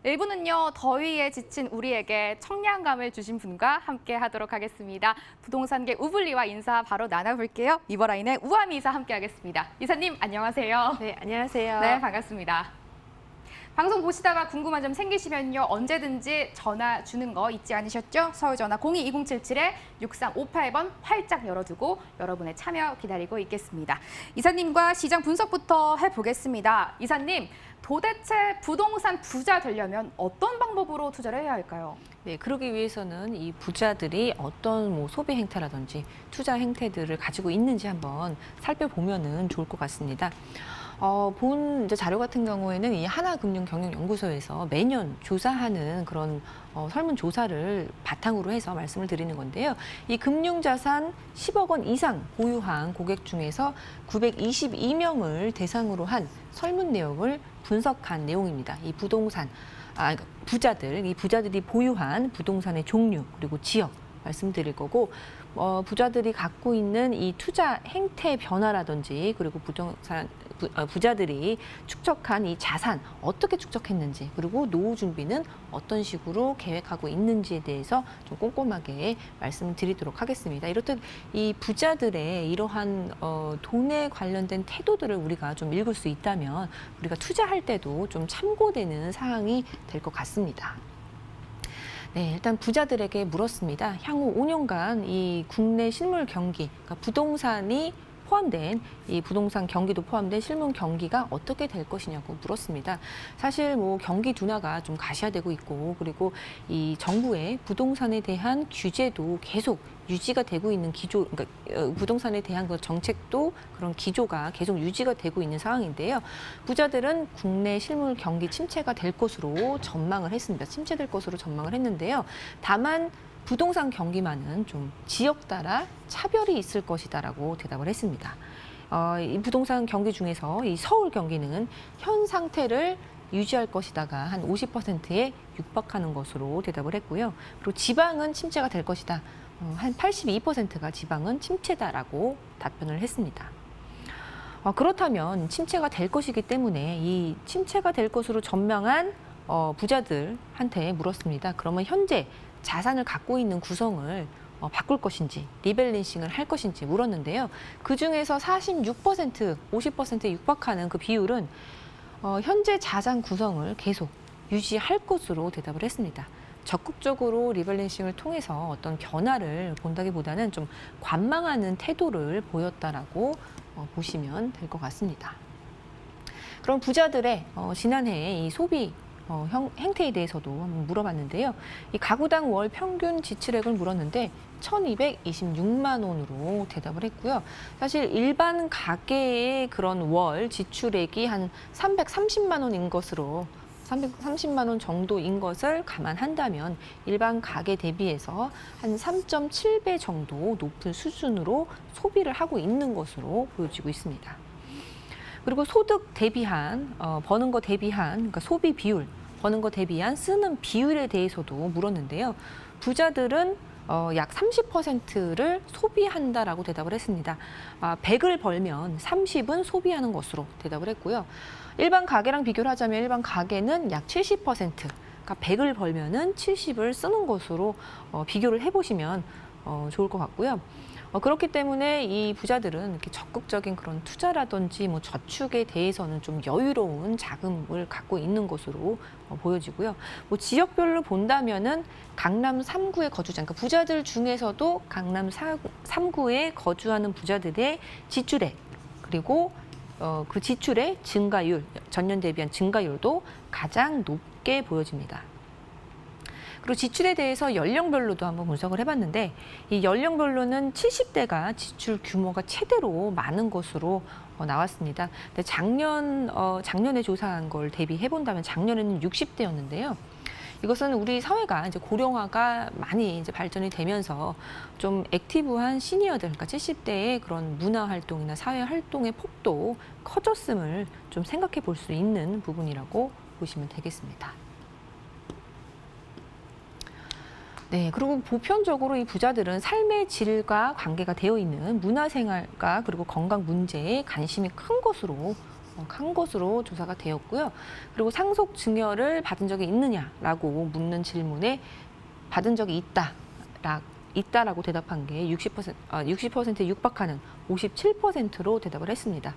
1부는요, 더위에 지친 우리에게 청량감을 주신 분과 함께 하도록 하겠습니다. 부동산계 우블리와 인사 바로 나눠볼게요. 이버라인의 우아미 이사 함께 하겠습니다. 이사님, 안녕하세요. 네, 안녕하세요. 네, 반갑습니다. 방송 보시다가 궁금한 점 생기시면요, 언제든지 전화 주는 거 잊지 않으셨죠? 서울 전화 02-2077-6358번 활짝 열어두고 여러분의 참여 기다리고 있겠습니다. 이사님과 시장 분석부터 해보겠습니다. 이사님, 도대체 부동산 부자 되려면 어떤 방법으로 투자를 해야 할까요? 네, 그러기 위해서는 이 부자들이 어떤 소비 행태라든지 투자 행태들을 가지고 있는지 한번 살펴보면은 좋을 것 같습니다. 본 이제 자료 같은 경우에는 이 하나금융경영연구소에서 매년 조사하는 그런 설문조사를 바탕으로 해서 말씀을 드리는 건데요. 이 금융자산 10억 원 이상 보유한 고객 중에서 922명을 대상으로 한 설문 내용을 분석한 내용입니다. 이 부자들, 이 부자들이 보유한 부동산의 종류 그리고 지역 말씀드릴 거고, 부자들이 갖고 있는 이 투자 행태 변화라든지 그리고 부자들이 축적한 이 자산 어떻게 축적했는지 그리고 노후 준비는 어떤 식으로 계획하고 있는지에 대해서 좀 꼼꼼하게 말씀드리도록 하겠습니다. 이렇듯 이 부자들의 이러한 돈에 관련된 태도들을 우리가 좀 읽을 수 있다면 우리가 투자할 때도 좀 참고되는 사항이 될 것 같습니다. 네, 일단 부자들에게 물었습니다. 향후 5년간 이 국내 실물 경기, 그러니까 부동산이 포함된 이 부동산 경기도 포함된 실물 경기가 어떻게 될 것이냐고 물었습니다. 사실 경기 둔화가 좀 가시화되고 있고, 그리고 이 정부의 부동산에 대한 규제도 계속 유지가 되고 있는 기조, 그러니까 부동산에 대한 그 정책도 그런 기조가 계속 유지가 되고 있는 상황인데요. 부자들은 국내 실물 경기 침체가 될 것으로 전망을 했습니다. 침체될 것으로 전망을 했는데요. 다만 부동산 경기만은 좀 지역 따라 차별이 있을 것이다라고 대답을 했습니다. 이 부동산 경기 중에서 이 서울 경기는 현 상태를 유지할 것이다가 한 50%에 육박하는 것으로 대답을 했고요. 그리고 지방은 침체가 될 것이다. 한 82%가 지방은 침체다라고 답변을 했습니다. 그렇다면 침체가 될 것이기 때문에 이 침체가 될 것으로 전망한 부자들한테 물었습니다. 그러면 현재 자산을 갖고 있는 구성을 바꿀 것인지, 리밸런싱을 할 것인지 물었는데요. 그중에서 46%, 50%에 육박하는 그 비율은 현재 자산 구성을 계속 유지할 것으로 대답을 했습니다. 적극적으로 리밸런싱을 통해서 어떤 변화를 본다기보다는 좀 관망하는 태도를 보였다라고 보시면 될 것 같습니다. 그럼 부자들의 지난해 이 소비 행태에 대해서도 한번 물어봤는데요. 이 가구당 월 평균 지출액을 물었는데 1,226만 원으로 대답을 했고요. 사실 일반 가계의 그런 월 지출액이 한 330만 원인 것으로 330만 원 정도인 것을 감안한다면 일반 가계 대비해서 한 3.7배 정도 높은 수준으로 소비를 하고 있는 것으로 보여지고 있습니다. 그리고 소득 대비한, 버는 거 대비한, 그러니까 소비 비율, 버는 거 대비한 쓰는 비율에 대해서도 물었는데요. 부자들은 약 30%를 소비한다라고 대답을 했습니다. 100을 벌면 30은 소비하는 것으로 대답을 했고요. 일반 가계랑 비교를 하자면 일반 가계는 약 70%, 그러니까 100을 벌면은 70을 쓰는 것으로 비교를 해보시면 좋을 것 같고요. 그렇기 때문에 이 부자들은 이렇게 적극적인 그런 투자라든지 저축에 대해서는 좀 여유로운 자금을 갖고 있는 것으로 보여지고요. 지역별로 본다면은 강남 3구에 거주자, 그러니까 부자들 중에서도 강남 3구에 거주하는 부자들의 지출액, 그리고 그 지출의 증가율, 전년 대비한 증가율도 가장 높게 보여집니다. 그리고 지출에 대해서 연령별로도 한번 분석을 해봤는데, 이 연령별로는 70대가 지출 규모가 최대로 많은 것으로 나왔습니다. 근데 작년에 조사한 걸 대비해 본다면 작년에는 60대였는데요. 이것은 우리 사회가 이제 고령화가 많이 이제 발전이 되면서 좀 액티브한 시니어들, 그러니까 70대의 그런 문화 활동이나 사회 활동의 폭도 커졌음을 좀 생각해 볼 수 있는 부분이라고 보시면 되겠습니다. 네, 그리고 보편적으로 이 부자들은 삶의 질과 관계가 되어 있는 문화생활과 그리고 건강 문제에 관심이 큰 것으로 한 것으로 조사가 되었고요. 그리고 상속 증여를 받은 적이 있느냐라고 묻는 질문에 받은 적이 있다라고 대답한 게 60%에 육박하는 57%로 대답을 했습니다.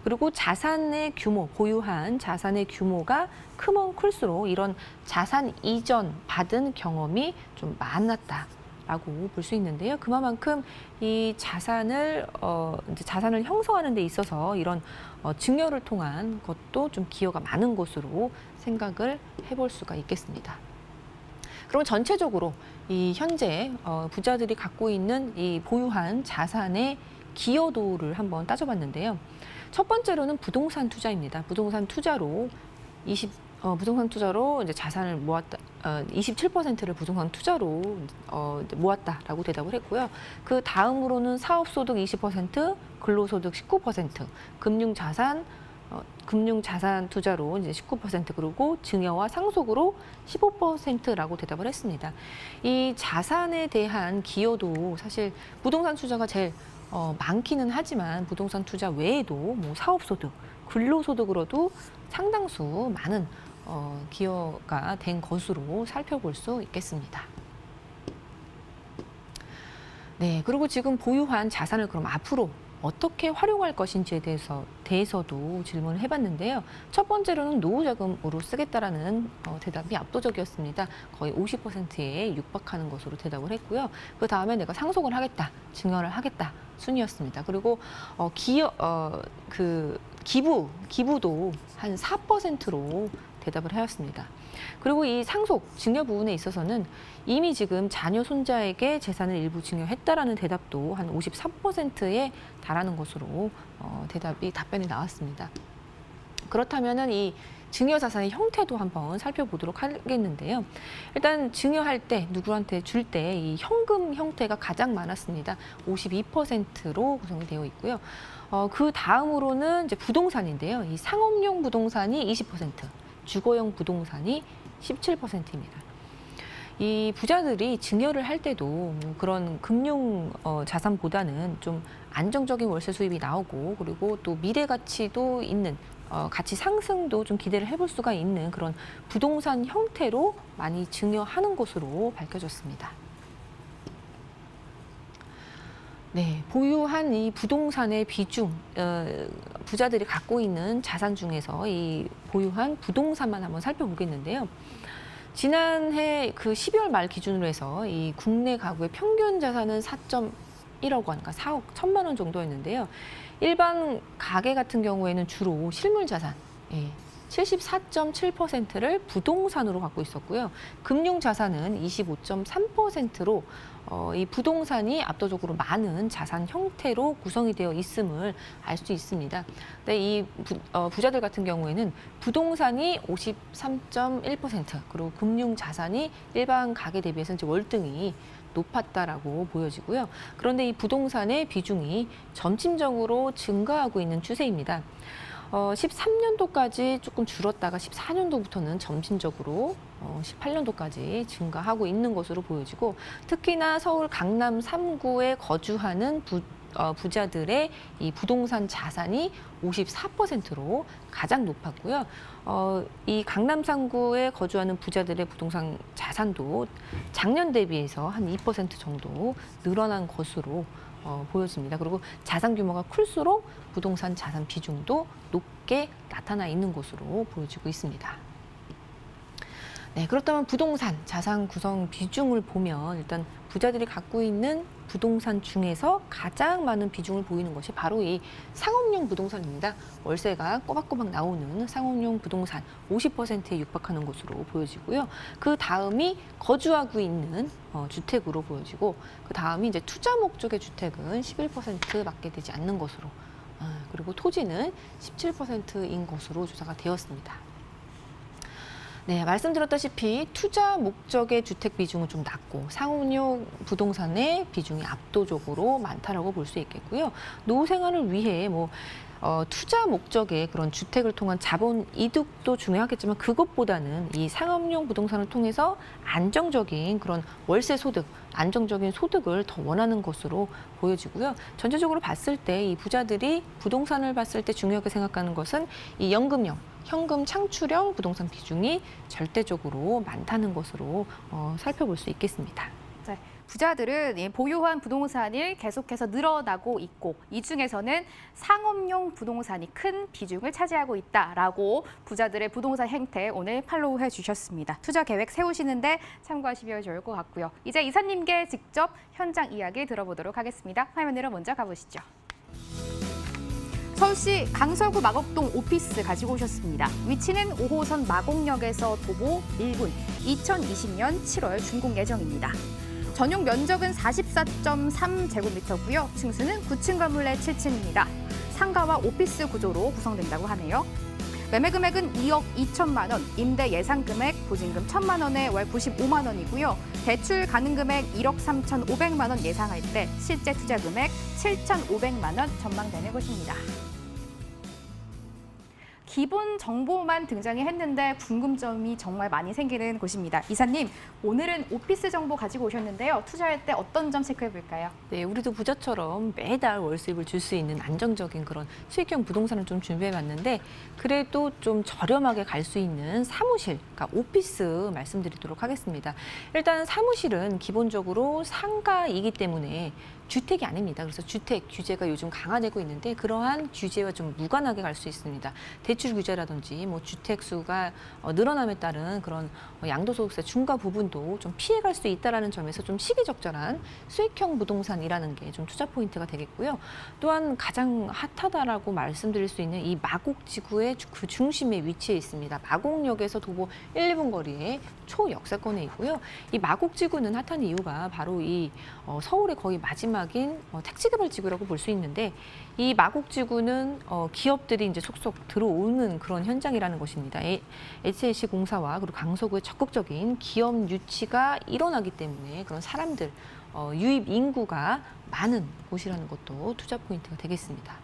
그리고 자산의 규모, 보유한 자산의 규모가 크면 클수록 이런 자산 이전 받은 경험이 좀 많았다라고 볼 수 있는데요. 그만큼 이 자산을 이제 자산을 형성하는 데 있어서 이런 증여를 통한 것도 좀 기여가 많은 것으로 생각을 해볼 수가 있겠습니다. 그럼 전체적으로 이 현재 부자들이 갖고 있는 이 보유한 자산의 기여도를 한번 따져봤는데요. 첫 번째로는 부동산 투자입니다. 부동산 투자로 이제 자산을 모았다. 27%를 부동산 투자로 모았다라고 대답을 했고요. 그 다음으로는 사업소득 20%, 근로소득 19%, 금융자산 투자로 이제 19% 그리고 증여와 상속으로 15%라고 대답을 했습니다. 이 자산에 대한 기여도 사실 부동산 투자가 제일 많기는 하지만 부동산 투자 외에도 뭐 사업소득, 근로소득으로도 상당수 많은 기여가 된 것으로 살펴볼 수 있겠습니다. 네, 그리고 지금 보유한 자산을 그럼 앞으로 어떻게 활용할 것인지에 대해서도 질문을 해봤는데요. 첫 번째로는 노후자금으로 쓰겠다라는 대답이 압도적이었습니다. 거의 50%에 육박하는 것으로 대답을 했고요. 그 다음에 내가 상속을 하겠다, 증여를 하겠다 순이었습니다. 그리고 기부도 한 4%로 대답을 하였습니다. 그리고 이 상속, 증여 부분에 있어서는 이미 지금 자녀, 손자에게 재산을 일부 증여했다라는 대답도 한 53%에 달하는 것으로 답변이 나왔습니다. 그렇다면은 이 증여 자산의 형태도 한번 살펴보도록 하겠는데요. 일단 증여할 때 누구한테 줄 때 이 현금 형태가 가장 많았습니다. 52%로 구성이 되어 있고요. 그 다음으로는 이제 부동산인데요. 이 상업용 부동산이 20%, 주거용 부동산이 17%입니다. 이 부자들이 증여를 할 때도 뭐 그런 금융 자산보다는 좀 안정적인 월세 수입이 나오고 그리고 또 미래 가치도 있는 가치 상승도 좀 기대를 해볼 수가 있는 그런 부동산 형태로 많이 증여하는 것으로 밝혀졌습니다. 네, 보유한 이 부동산의 비중, 부자들이 갖고 있는 자산 중에서 이 보유한 부동산만 한번 살펴보겠는데요. 지난해 그 12월 말 기준으로 해서 이 국내 가구의 평균 자산은 4.1억 원, 그러니까 4억 1천만 원 정도였는데요. 일반 가계 같은 경우에는 주로 실물 자산, 74.7%를 부동산으로 갖고 있었고요. 금융 자산은 25.3%로 이 부동산이 압도적으로 많은 자산 형태로 구성이 되어 있음을 알 수 있습니다. 근데 이 부자들 같은 경우에는 부동산이 53.1% 그리고 금융 자산이 일반 가계 대비해서 이제 월등히 높았다라고 보여지고요. 그런데 이 부동산의 비중이 점진적으로 증가하고 있는 추세입니다. 13년도까지 조금 줄었다가 14년도부터는 점진적으로 18년도까지 증가하고 있는 것으로 보여지고 특히나 서울 강남 3구에 거주하는 부자들의 이 부동산 자산이 54%로 가장 높았고요. 이 강남 3구에 거주하는 부자들의 부동산 자산도 작년 대비해서 한 2% 정도 늘어난 것으로 보여집니다. 그리고 자산 규모가 클수록 부동산 자산 비중도 높게 나타나 있는 것으로 보여지고 있습니다. 네, 그렇다면 부동산 자산 구성 비중을 보면 일단 부자들이 갖고 있는 부동산 중에서 가장 많은 비중을 보이는 것이 바로 이 상업용 부동산입니다. 월세가 꼬박꼬박 나오는 상업용 부동산 50%에 육박하는 것으로 보여지고요. 그 다음이 거주하고 있는 주택으로 보여지고 그 다음이 이제 투자 목적의 주택은 11%밖에 되지 않는 것으로 그리고 토지는 17%인 것으로 조사가 되었습니다. 네, 말씀드렸다시피 투자 목적의 주택 비중은 좀 낮고 상업용 부동산의 비중이 압도적으로 많다라고 볼 수 있겠고요. 노후 생활을 위해 투자 목적의 그런 주택을 통한 자본 이득도 중요하겠지만 그것보다는 이 상업용 부동산을 통해서 안정적인 그런 월세 소득, 안정적인 소득을 더 원하는 것으로 보여지고요. 전체적으로 봤을 때 이 부자들이 부동산을 봤을 때 중요하게 생각하는 것은 이 연금형, 현금 창출형 부동산 비중이 절대적으로 많다는 것으로 살펴볼 수 있겠습니다. 네, 부자들은 이 보유한 부동산이 계속해서 늘어나고 있고 이 중에서는 상업용 부동산이 큰 비중을 차지하고 있다라고 부자들의 부동산 행태 오늘 팔로우해 주셨습니다. 투자 계획 세우시는데 참고하시면 좋을 것 같고요. 이제 이사님께 직접 현장 이야기 들어보도록 하겠습니다. 화면으로 먼저 가보시죠. 서울시 강서구 마곡동 오피스 가지고 오셨습니다. 위치는 5호선 마곡역에서 도보 1분, 2020년 7월 준공 예정입니다. 전용 면적은 44.3제곱미터고요. 층수는 9층 건물 내 7층입니다. 상가와 오피스 구조로 구성된다고 하네요. 매매 금액은 2억 2천만 원, 임대 예상 금액 보증금 1천만 원에 월 95만 원이고요. 대출 가능 금액 1억 3,500만 원 예상할 때 실제 투자 금액 7,500만 원 전망되는 곳입니다. 기본 정보만 등장이 했는데 궁금점이 정말 많이 생기는 곳입니다. 이사님, 오늘은 오피스 정보 가지고 오셨는데요. 투자할 때 어떤 점 체크해 볼까요? 네, 우리도 부자처럼 매달 월 수입을 줄 수 있는 안정적인 그런 수익형 부동산을 좀 준비해 봤는데 그래도 좀 저렴하게 갈 수 있는 사무실, 그러니까 오피스 말씀드리도록 하겠습니다. 일단 사무실은 기본적으로 상가이기 때문에 주택이 아닙니다. 그래서 주택 규제가 요즘 강화되고 있는데 그러한 규제와 좀 무관하게 갈 수 있습니다. 대출 규제라든지 뭐 주택 수가 늘어남에 따른 그런 양도소득세 중과 부분도 좀 피해갈 수 있다라는 점에서 좀 시기적절한 수익형 부동산이라는 게 좀 투자 포인트가 되겠고요. 또한 가장 핫하다라고 말씀드릴 수 있는 이 마곡지구의 그 중심에 위치해 있습니다. 마곡역에서 도보 1, 2분 거리에 초역세권에 있고요. 이 마곡지구는 핫한 이유가 바로 이 서울의 거의 마지막인 택지개발지구라고 볼 수 있는데 이 마곡지구는 기업들이 이제 속속 들어오는 그런 현장이라는 것입니다. HLC 공사와 그리고 강서구의 적극적인 기업 유치가 일어나기 때문에 그런 사람들 유입 인구가 많은 곳이라는 것도 투자 포인트가 되겠습니다.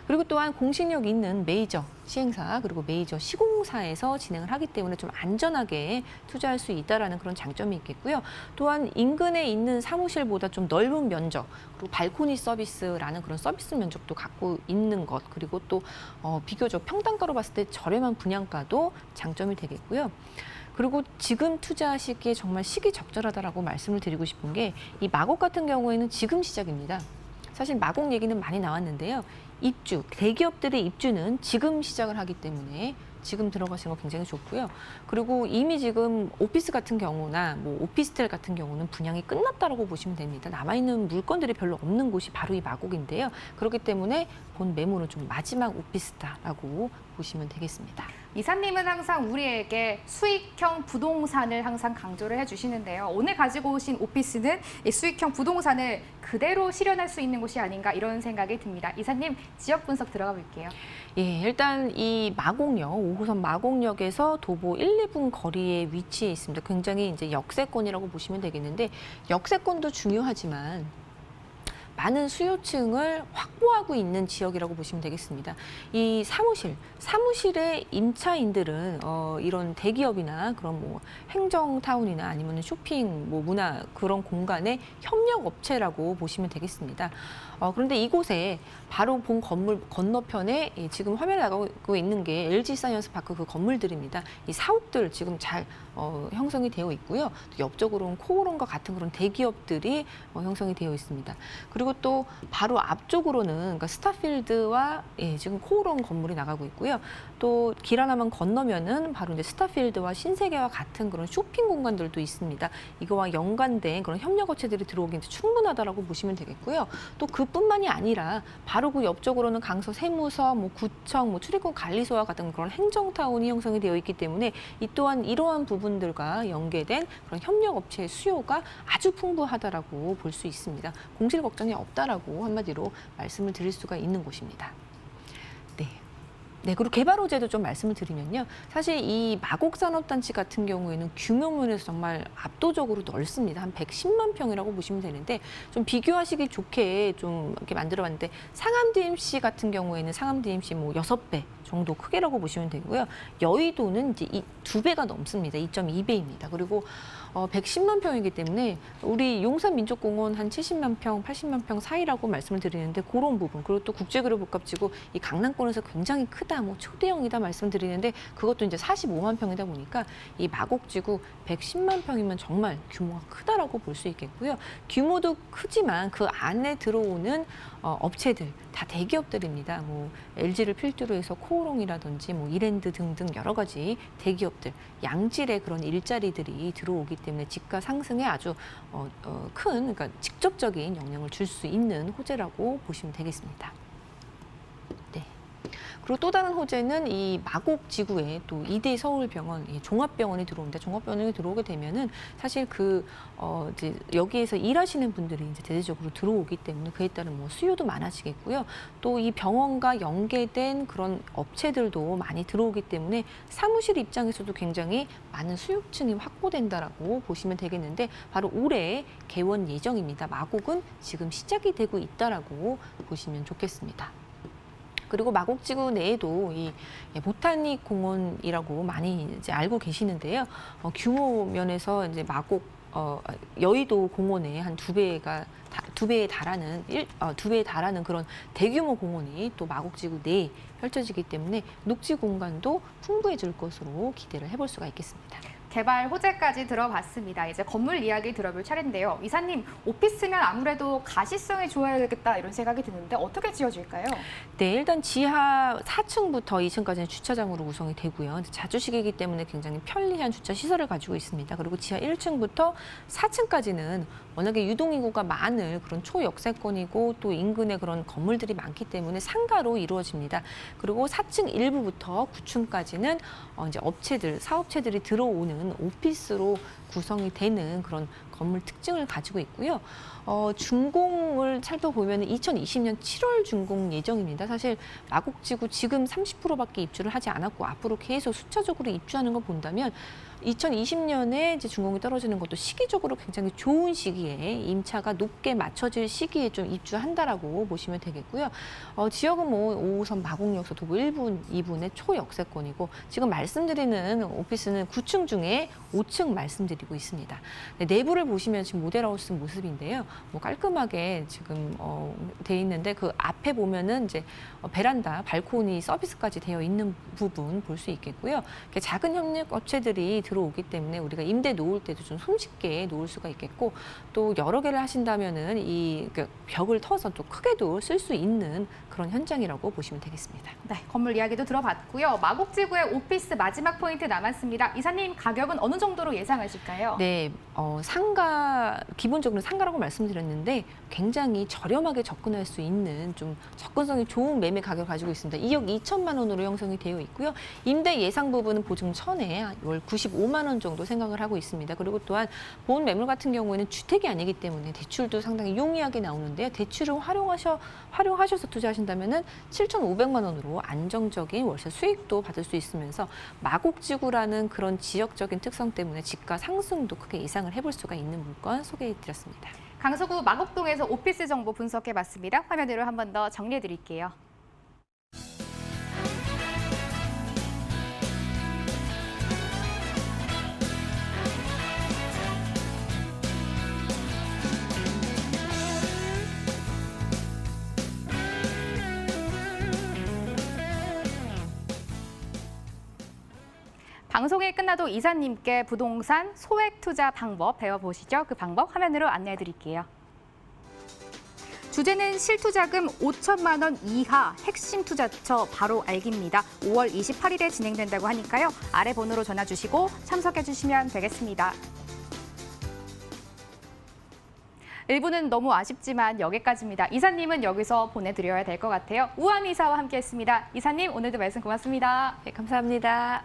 그리고 또한 공식력 있는 메이저 시행사 그리고 메이저 시공사에서 진행을 하기 때문에 좀 안전하게 투자할 수 있다는 그런 장점이 있겠고요. 또한 인근에 있는 사무실보다 좀 넓은 면적 그리고 발코니 서비스라는 그런 서비스 면적도 갖고 있는 것 그리고 또 비교적 평당가로 봤을 때 저렴한 분양가도 장점이 되겠고요. 그리고 지금 투자하시기에 정말 시기적절하다라고 말씀을 드리고 싶은 게 이 마곡 같은 경우에는 지금 시작입니다. 사실 마곡 얘기는 많이 나왔는데요. 입주, 대기업들의 입주는 지금 시작을 하기 때문에 지금 들어가시는 거 굉장히 좋고요. 그리고 이미 지금 오피스 같은 경우나 뭐 오피스텔 같은 경우는 분양이 끝났다라고 보시면 됩니다. 남아있는 물건들이 별로 없는 곳이 바로 이 마곡인데요. 그렇기 때문에 본 매물은 좀 마지막 오피스다라고 보시면 되겠습니다. 이사님은 항상 우리에게 수익형 부동산을 항상 강조를 해주시는데요. 오늘 가지고 오신 오피스는 이 수익형 부동산을 그대로 실현할 수 있는 곳이 아닌가 이런 생각이 듭니다. 이사님, 지역 분석 들어가 볼게요. 예, 일단 이 마곡역, 5호선 마곡역에서 도보 1, 2분 거리에 위치해 있습니다. 굉장히 이제 역세권이라고 보시면 되겠는데 역세권도 중요하지만 많은 수요층을 확보하고 있는 지역이라고 보시면 되겠습니다. 이 사무실의 임차인들은 이런 대기업이나 그런 뭐 행정타운이나 아니면 쇼핑, 뭐 문화 그런 공간의 협력업체라고 보시면 되겠습니다. 그런데 이곳에 바로 본 건물 건너편에 지금 화면에 나가고 있는 게 LG 사이언스 파크 그 건물들입니다. 이 사옥들 지금 잘 형성이 되어 있고요. 또 옆쪽으로는 코오롱과 같은 그런 대기업들이 형성이 되어 있습니다. 그리고 또 바로 앞쪽으로는 그러니까 스타필드와 지금 코오롱 건물이 나가고 있고요. 또 길 하나만 건너면은 바로 이제 스타필드와 신세계와 같은 그런 쇼핑 공간들도 있습니다. 이거와 연관된 그런 협력업체들이 들어오기 충분하다라고 보시면 되겠고요. 또 그뿐만이 아니라 바로 그 옆쪽으로는 강서 세무서, 뭐 구청, 뭐 출입국 관리소와 같은 그런 행정타운이 형성이 되어 있기 때문에 이 또한 이러한 부분들과 연계된 그런 협력업체의 수요가 아주 풍부하다라고 볼 수 있습니다. 공실 걱정이 없다라고 한마디로 말씀을 드릴 수가 있는 곳입니다. 네. 네, 그리고 개발 호재도 좀 말씀을 드리면요. 사실 이 마곡산업단지 같은 경우에는 규모 면에서 정말 압도적으로 넓습니다. 한 110만 평이라고 보시면 되는데 좀 비교하시기 좋게 좀 이렇게 만들어봤는데 상암 DMC 같은 경우에는 상암 DMC 뭐 6배 정도 크기라고 보시면 되고요. 여의도는 이제 이 2배가 넘습니다. 2.2배입니다. 그리고 110만 평이기 때문에 우리 용산민족공원 한 70만 평, 80만 평 사이라고 말씀을 드리는데 그런 부분 그리고 또 국제교류 복합지구 이 강남권에서 굉장히 크다, 뭐 초대형이다 말씀드리는데 그것도 이제 45만 평이다 보니까 이 마곡지구 110만 평이면 정말 규모가 크다라고 볼 수 있겠고요. 규모도 크지만 그 안에 들어오는 업체들 다 대기업들입니다. 뭐 LG를 필두로 해서 코오롱이라든지 뭐 이랜드 등등 여러 가지 대기업들 양질의 그런 일자리들이 들어오기 때문에 집가 상승에 아주 큰 그러니까 직접적인 영향을 줄 수 있는 호재라고 보시면 되겠습니다. 네. 그리고 또 다른 호재는 이 마곡 지구에 또 이대 서울병원 종합병원이 들어옵니다. 종합병원이 들어오게 되면은 사실 이제 여기에서 일하시는 분들이 이제 대대적으로 들어오기 때문에 그에 따른 뭐 수요도 많아지겠고요. 또 이 병원과 연계된 그런 업체들도 많이 들어오기 때문에 사무실 입장에서도 굉장히 많은 수요층이 확보된다라고 보시면 되겠는데 바로 올해 개원 예정입니다. 마곡은 지금 시작이 되고 있다라고 보시면 좋겠습니다. 그리고 마곡지구 내에도 이 보타닉 공원이라고 많이 이제 알고 계시는데요. 규모 면에서 이제 여의도 공원의 한 2배에 달하는 그런 대규모 공원이 또 마곡지구 내에 펼쳐지기 때문에 녹지 공간도 풍부해질 것으로 기대를 해볼 수가 있겠습니다. 개발 호재까지 들어봤습니다. 이제 건물 이야기 들어볼 차례인데요. 이사님, 오피스면 아무래도 가시성이 좋아야겠다 이런 생각이 드는데 어떻게 지어질까요? 네, 일단 지하 4층부터 2층까지는 주차장으로 구성이 되고요. 자주식이기 때문에 굉장히 편리한 주차 시설을 가지고 있습니다. 그리고 지하 1층부터 4층까지는 워낙에 유동인구가 많은 그런 초역세권이고 또 인근에 그런 건물들이 많기 때문에 상가로 이루어집니다. 그리고 4층 일부부터 9층까지는 이제 사업체들이 들어오는 오피스로 구성이 되는 그런 건물 특징을 가지고 있고요. 준공을 살펴보면 2020년 7월 준공 예정입니다. 사실 마곡지구 지금 30%밖에 입주를 하지 않았고 앞으로 계속 숫자적으로 입주하는 걸 본다면 2020년에 이제 준공이 떨어지는 것도 시기적으로 굉장히 좋은 시기에 임차가 높게 맞춰질 시기에 좀 입주한다라고 보시면 되겠고요. 지역은 뭐 5호선 마곡역서 도보 1분, 2분의 초역세권이고 지금 말씀드리는 오피스는 9층 중에 5층 말씀드리고 있습니다. 네, 내부를 보시면 지금 모델하우스 모습인데요. 뭐 깔끔하게 지금 돼 있는데 그 앞에 보면은 이제 베란다, 발코니 서비스까지 되어 있는 부분 볼 수 있겠고요. 작은 협력 업체들이 들어오기 때문에 우리가 임대 놓을 때도 좀 손쉽게 놓을 수가 있겠고 또 여러 개를 하신다면은 벽을 터서 또 크게도 쓸 수 있는 그런 현장이라고 보시면 되겠습니다. 네, 건물 이야기도 들어봤고요. 마곡지구의 오피스 마지막 포인트 남았습니다. 이사님, 가격은 어느 정도로 예상하실까요? 네, 기본적으로 상가라고 말씀드렸는데 굉장히 저렴하게 접근할 수 있는 좀 접근성이 좋은 매매 가격을 가지고 있습니다. 2억 2천만 원으로 형성이 되어 있고요. 임대 예상 부분은 보증 1,000에 월 95만 원 정도 생각을 하고 있습니다. 그리고 또한 본 매물 같은 경우에는 주택이 아니기 때문에 대출도 상당히 용이하게 나오는데요. 대출을 활용하셔서 투자하신다면은 7,500만 원으로 안정적인 월세 수익도 받을 수 있으면서 마곡지구라는 그런 지역적인 특성 때문에 집가 상승도 크게 예상을 해볼 수가 있는 물건 소개해드렸습니다. 강서구 마곡동에서 오피스 정보 분석해봤습니다. 화면으로 한 번 더 정리해드릴게요. 방송이 끝나도 이사님께 부동산 소액 투자 방법 배워보시죠. 그 방법 화면으로 안내해 드릴게요. 주제는 실투자금 5천만 원 이하 핵심 투자처 바로 알기입니다. 5월 28일에 진행된다고 하니까요. 아래 번호로 전화 주시고 참석해 주시면 되겠습니다. 1부는 너무 아쉽지만 여기까지입니다. 이사님은 여기서 보내드려야 될 것 같아요. 우한 이사와 함께했습니다. 이사님, 오늘도 말씀 고맙습니다. 네, 감사합니다.